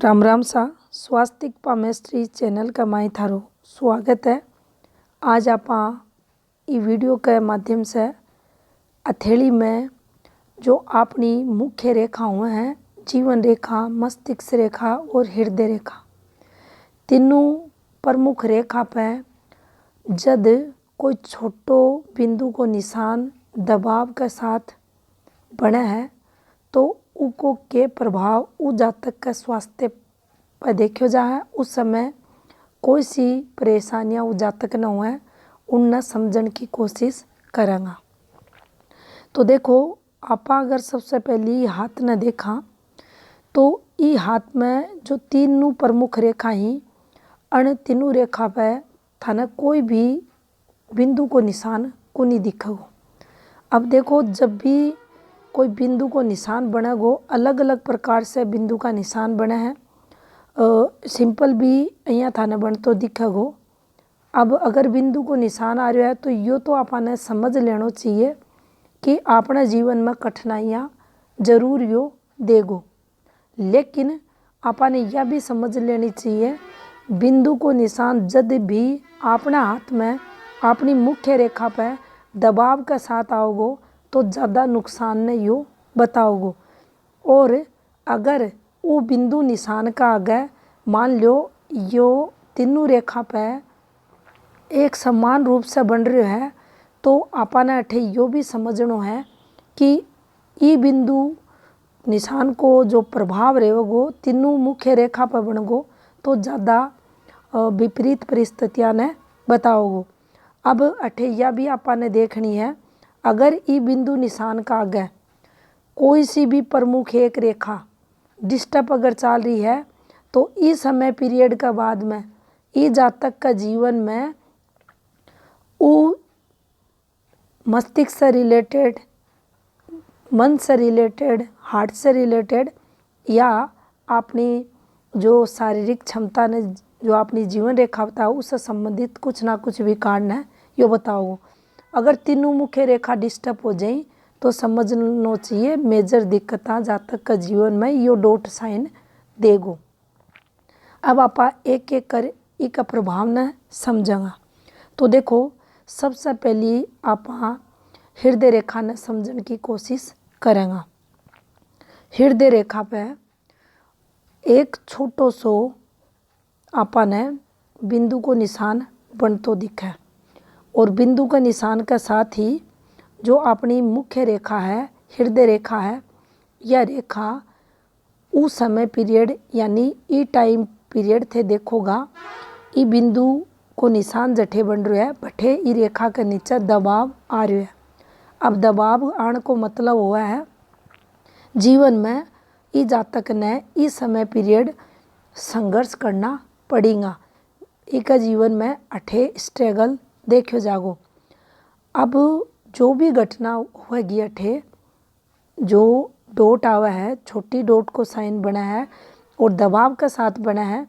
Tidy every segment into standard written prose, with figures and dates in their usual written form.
राम राम सा स्वास्तिक palmistry channel का माई थारो स्वागत है। आज आप वीडियो के माध्यम से हथेली में जो अपनी मुख्य रेखाएं हैं, जीवन रेखा, मस्तिष्क रेखा और हृदय रेखा, तीनों प्रमुख रेखा पे जब कोई छोटो बिंदु को निशान दबाव के साथ बने है तो उको के प्रभाव उ जातक के स्वास्थ्य पर देखो जा है। उस समय कोई सी परेशानियां उ जातक न हुए उन समझने की कोशिश करेंगे। तो देखो आप अगर सबसे पहले हाथ न देखा तो ई हाथ में जो तीनों प्रमुख रेखा ही अन तीनों रेखा पे थाने कोई भी बिंदु को निशान को नहीं दिखेगो। अब देखो जब भी कोई बिंदु को निशान बनेगो, अलग अलग प्रकार से बिंदु का निशान बने हैं। सिंपल भी यहाँ थाने बन तो दिखेगो। अब अगर बिंदु को निशान आ रहा है तो यो तो आपने समझ लेना चाहिए कि अपने जीवन में कठिनाइयाँ जरूर यो देगो, लेकिन आपने यह भी समझ लेनी चाहिए बिंदु को निशान जब भी अपने हाथ में अपनी मुख्य रेखा पे दबाव के साथ आओगो तो ज़्यादा नुकसान ने यो बताओगो। और अगर वो बिंदु निशान का आगे मान लो यो तीनों रेखा पे एक समान रूप से बन रहे है तो आपने अठे यो भी समझना है कि ई बिंदु निशान को जो प्रभाव रहेगो तीनों मुख्य रेखा पर बनगो तो ज़्यादा विपरीत परिस्थितियां ने बताओगो। अब अठे यह भी आपने देखनी है, अगर ई बिंदु निशान का आगे कोई सी भी प्रमुख एक रेखा डिस्टर्ब अगर चल रही है तो इस समय पीरियड के बाद में ई जातक का जीवन में वो मस्तिष्क से रिलेटेड, मन से रिलेटेड, हार्ट से रिलेटेड या अपनी जो शारीरिक क्षमता ने जो अपनी जीवन रेखा बताओ उससे संबंधित कुछ ना कुछ भी कारण है यो बताओ। अगर तीनों मुख्य रेखा डिस्टर्ब हो जाए तो समझना चाहिए मेजर दिक्कतें जातक का जीवन में यो डॉट साइन देगो। अब आप एक एक कर इसका प्रभाव न समझेंगे। तो देखो सबसे पहले आप हृदय रेखा ने समझने की कोशिश करेंगे। हृदय रेखा पे एक छोटो सो आपने बिंदु को निशान बनतो दिखे और बिंदु के निशान के साथ ही जो अपनी मुख्य रेखा है, हृदय रेखा है, यह रेखा उस समय पीरियड यानी ई टाइम पीरियड थे देखोगा ई बिंदु को निशान जठे बन रहा है बठे ई रेखा के नीचे दबाव आ रहा है। अब दबाव आने को मतलब हुआ है जीवन में ई जातक ने इस समय पीरियड संघर्ष करना पड़ेगा। इसका जीवन में अठे स्ट्रगल देखो जागो। अब जो भी घटना होगी अठे जो डॉट आवा है, छोटी डॉट को साइन बना है और दबाव के साथ बना है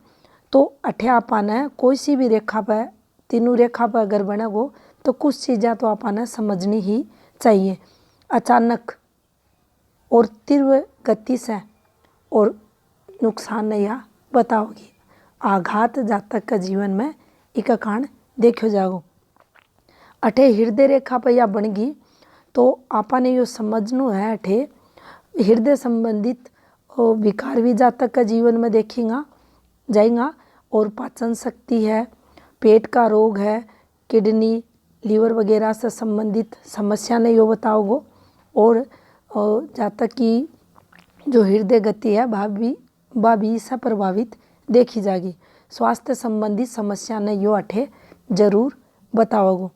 तो अठे आपने कोई सी भी रेखा पर, तीनों रेखा पर अगर बनेगो तो कुछ चीज़ें तो आपने समझनी ही चाहिए। अचानक और तीव्र गति से और नुकसान नहीं या बताओगी। आघात जातक का जीवन में एक कारण देखो जागो। अठे हृदय रेखा पर या बन गई तो आपने यो समझना है अठे हृदय संबंधित विकार भी जातक का जीवन में देखेगा जाएगा और पाचन शक्ति है, पेट का रोग है, किडनी, लीवर वगैरह से संबंधित समस्या ने यो बताओगो। और जातक की जो हृदय गति है वह भी इससे प्रभावित देखी जाएगी। स्वास्थ्य संबंधी समस्या ने यो अठे जरूर बताओगो।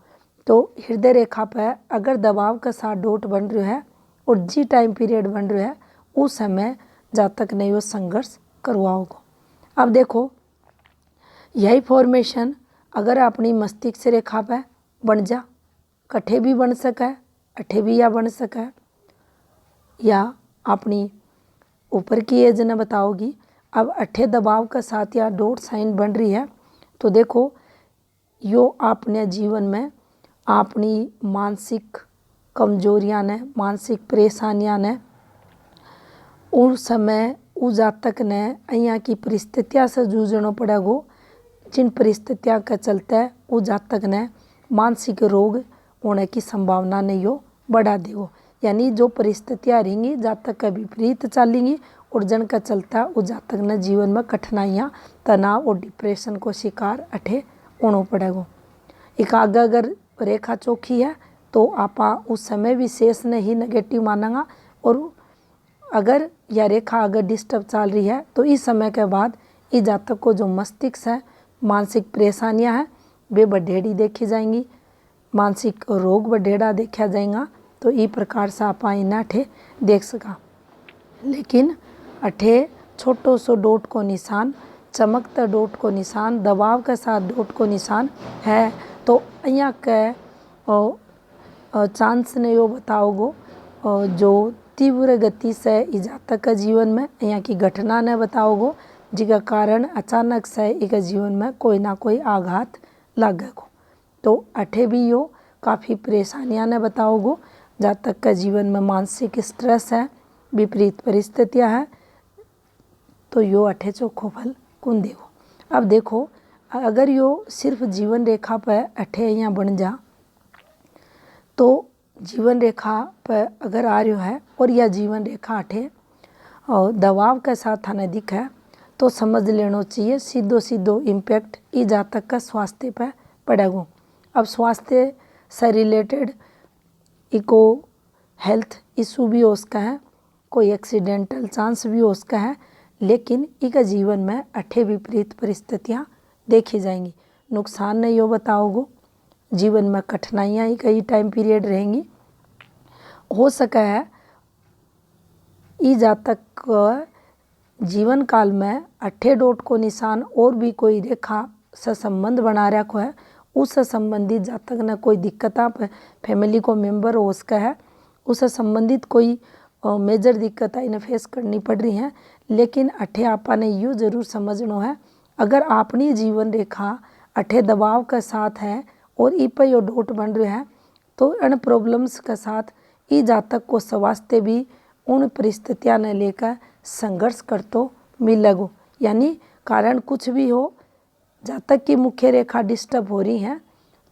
तो हृदय रेखा पर अगर दबाव के साथ डॉट बन रहा है और जी टाइम पीरियड बन रहा है उस समय जातक ने यो संघर्ष करवाओगो। अब देखो यही फॉर्मेशन अगर अपनी मस्तिष्क रेखा पर बन जा, कठे भी बन सके, अठे भी या बन सके, या अपनी ऊपर की एज ने बताओगी। अब अठे दबाव के साथ या डॉट साइन बन रही है तो देखो यो अपने जीवन में अपनी मानसिक कमजोरियां ने, मानसिक परेशानियां ने उस समय उ जातक ने अहियाँ की परिस्थितियाँ से जूझनो पड़ेगो, जिन परिस्थितियाँ के चलते उ जातक ने मानसिक रोग होने की संभावना ने यो बढ़ा देगो। यानी जो परिस्थितियाँ रहेंगी जातक के विपरीत चलेंगी और जिनका चलता उ जातक ने जीवन में कठिनाइयाँ, तनाव और डिप्रेशन को शिकार अठे होना पड़ेगो। एक आगे अगर रेखा चौखी है तो आपा उस समय विशेष ने ही नेगेटिव मानेंगा, और अगर यह रेखा अगर डिस्टर्ब चल रही है तो इस समय के बाद इस जातक को जो मस्तिष्क है, मानसिक परेशानियां हैं वे बढ़ेड़ी देखी जाएंगी, मानसिक रोग बढ़ेड़ा देखा जाएगा। तो इस प्रकार से आप इन्हें अठे देख सका। लेकिन अठे छोटो सो डोट को निशान, चमकता डोट को निशान, दबाव के साथ डोट को निशान है। तो यहाँ के चांस ने यो बताओगो जो तीव्र गति से इस जातक के जीवन में यहाँ की घटना ने बताओगो, जिसका कारण अचानक से एक जीवन में कोई ना कोई आघात लागेगो। तो अठे भी यो काफ़ी परेशानियां ने बताओगो। जातक के जीवन में मानसिक स्ट्रेस है, विपरीत परिस्थितियां हैं, तो यो अठे चोखो फल कुन देगो। अब देखो, अगर यो सिर्फ जीवन रेखा पर अठे यहाँ बन जा, तो जीवन रेखा पर अगर आ रहा है और यह जीवन रेखा अठे और दबाव के साथ आने दिखे, तो समझ लेना चाहिए सीधो सीधो इम्पैक्ट इस जातक का स्वास्थ्य पर पड़ेगो। अब स्वास्थ्य से रिलेटेड इको हेल्थ इशू भी हो सकता है, कोई एक्सीडेंटल चांस भी हो सकता है, लेकिन इनका जीवन में अठे विपरीत परिस्थितियाँ देखी जाएंगी। नुकसान ने यो बताओगो, जीवन में कठिनाइयाँ ही कई टाइम पीरियड रहेंगी। हो सका है इस जातक जीवन काल में अठे डोट को निशान और भी कोई रेखा से संबंध बना रखो है, उससे संबंधित जातक ने कोई दिक्कत फैमिली को मेंबर हो सका है, उससे संबंधित कोई मेजर दिक्कत इन्हें फेस करनी पड़ रही हैं। लेकिन अठे आपा ने यूँ जरूर समझना है, अगर अपनी जीवन रेखा अठे दबाव के साथ है और ई पर यो डोट बन रहा है, तो इन प्रॉब्लम्स के साथ ई जातक को स्वास्थ्य भी उन परिस्थितियां ने लेकर संघर्ष करतो मिलेगो। यानी कारण कुछ भी हो, जातक की मुख्य रेखा डिस्टर्ब हो रही है,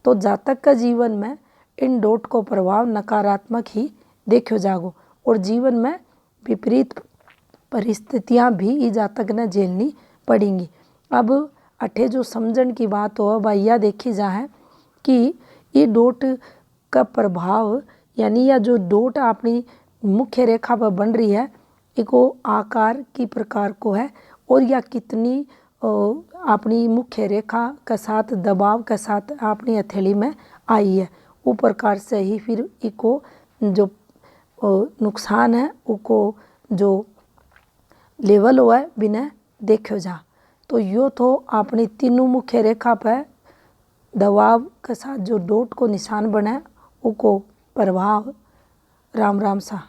तो जातक का जीवन में इन डोट को प्रभाव नकारात्मक ही देखो जागो, और जीवन में विपरीत परिस्थितियां भी इस जातक ने झेलनी पड़ेंगी। अब अठे जो समझन की बात हो वह यह देखी जाए कि ये डोट का प्रभाव, यानी यह जो डोट अपनी मुख्य रेखा पर बन रही है, इको आकार की प्रकार को है और यह कितनी अपनी मुख्य रेखा के साथ दबाव के साथ अपनी हथेली में आई है, वो प्रकार से ही फिर इको जो नुकसान है उको जो लेवल हुआ है बिना देखो जा। तो यो तो अपनी तीनों मुख्य रेखा पर दबाव के साथ जो डोट को निशान बना है उको प्रभाव। राम राम सा।